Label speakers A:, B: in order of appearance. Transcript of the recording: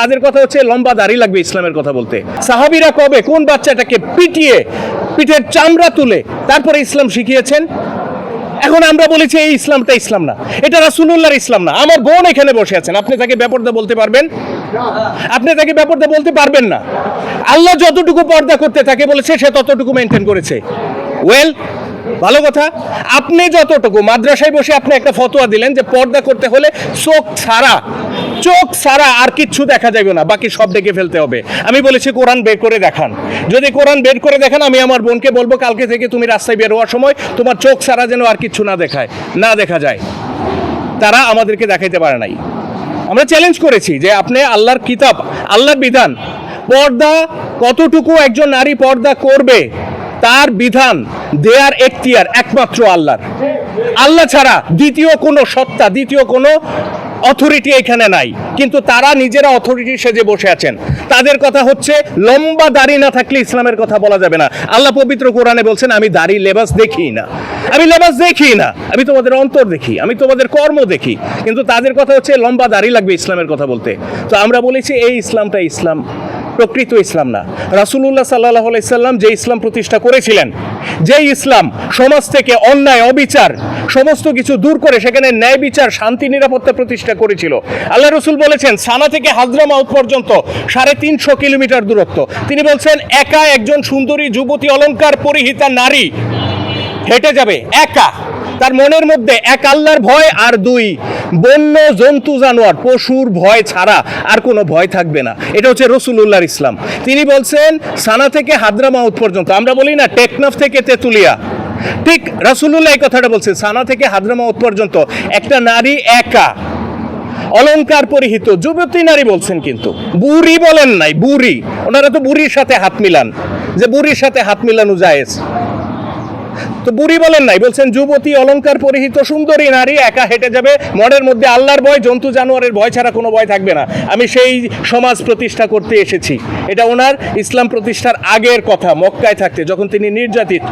A: তাদের কথা হচ্ছে লম্বা দাড়ি লাগবে ইসলামের কথা বলতে। সাহাবীরা কবে কোন বাচ্চাটাকে পিটিয়ে পিঠের চামড়া তুলে তারপরে ইসলাম শিখিয়েছেন? এখন আমরা বলেছি এই ইসলামটা ইসলাম না, এটা রাসূলুল্লাহর ইসলাম না। আমার বোন এখানে বসে আছেন, আপনি তাকে বেপরদা বলতে পারবেন? আপনি তাকে বেপরদা বলতে পারবেন না। আল্লাহ যতটুকু পর্দা করতে তাকে বলেছে সে ততটুকু মেনটেন করেছে। ওয়েল, ভালো কথা। আপনি যতটুকু মাদ্রাসায় বসে আপনি একটা ফতোয়া দিলেন যে পর্দা করতে হলে চোখ ছাড়া আর কিচ্ছু দেখা যাবে না, বাকি সব ডেকে ফেলতে হবে। আমি বলেছি কোরআন বের করে দেখান। যদি কোরআন বের করে দেখান, আমি আমার বোনকে বলবো কালকে থেকে তুমি রাস্তায় বের হওয়ার সময় তোমার চোখ ছাড়া যেন আর কিচ্ছু না দেখা যায়। তারা আমাদেরকে দেখাইতে পারে নাই। আমরা চ্যালেঞ্জ করেছি যে আপনি আল্লাহর কিতাব, আল্লাহর বিধান, পর্দা কতটুকু একজন নারী পর্দা করবে তার বিধান দেয়ার এখতিয়ার একমাত্র আল্লাহর। আল্লাহ ছাড়া দ্বিতীয় কোনো সত্তা, দ্বিতীয় কোনো অথরিটি এখানে নাই। কিন্তু তারা নিজেরা অথরিটি সেজে বসে আছেন। তাদের কথা হচ্ছে লম্বা দাড়ি না থাকলে ইসলামের কথা বলা যাবে না। আল্লাহ পবিত্র কোরআনে বলছেন আমি দাড়ি লেবাস দেখি না, আমি তোমাদের অন্তর দেখি, আমি তোমাদের কর্ম দেখি। কিন্তু তাদের কথা হচ্ছে লম্বা দাড়ি লাগবে ইসলামের কথা বলতে। তো আমরা বলেছি এই ইসলামটা ইসলাম, প্রকৃত ইসলাম না। রাসূলুল্লাহ সাল্লাল্লাহু আলাইহি সাল্লাম যে ইসলাম প্রতিষ্ঠা করেছিলেন, যে ইসলাম সমাজ থেকে অন্যায় অবিচার সমস্ত কিছু দূর করে সেখানে ন্যায় বিচার শান্তি নিরাপত্তা প্রতিষ্ঠা করেছিল। আল্লাহ রসুল বলেছেন সানা থেকে হাজরামাউত পর্যন্ত 350 কিলোমিটার দূরত্ব। তিনি বলছেন একা একজন সুন্দরী যুবতী অলংকার পরিহিতা নারী হেঁটে যাবে একা। তার মনের মধ্যে এক আল্লাহর ভয় আর দুই বন্য জন্তু জানোয়ার পশুর ভয় ছাড়া আর কোনো ভয় থাকবে না। এটা হচ্ছে রাসূলুল্লাহর ইসলাম। তিনি বলছেন সানা থেকে হাজরামাউত পর্যন্ত। আমরা বলি না টেকনাফ থেকে তেতুলিয়া, ঠিক রাসূলুল্লাহ এই কথাটা বলছেন সানা থেকে হাজরামাউত পর্যন্ত একটা নারী একা অলংকার পরিহিত যুবতী নারী বলছেন, কিন্তু বুড়ি বলেন নাই। বুড়ি, ওনারা তো বুড়ির সাথে হাত মিলান, যে বুড়ির সাথে হাত মিলানো জায়েজ, তো বুড়ি বলেন নাই, বলছেন যুবতী অলংকার পরিহিত সুন্দরী নারী একা হেঁটে যাবে। মনের মধ্যে আল্লাহর ভয়, জন্তু জানোয়ারের ভয় ছাড়া কোনো ভয় থাকবে না। আমি সেই সমাজ প্রতিষ্ঠা করতে এসেছি। এটা ওনার ইসলাম প্রতিষ্ঠার আগের কথা, মক্কায় থাকতে যখন তিনি নির্যাতিত।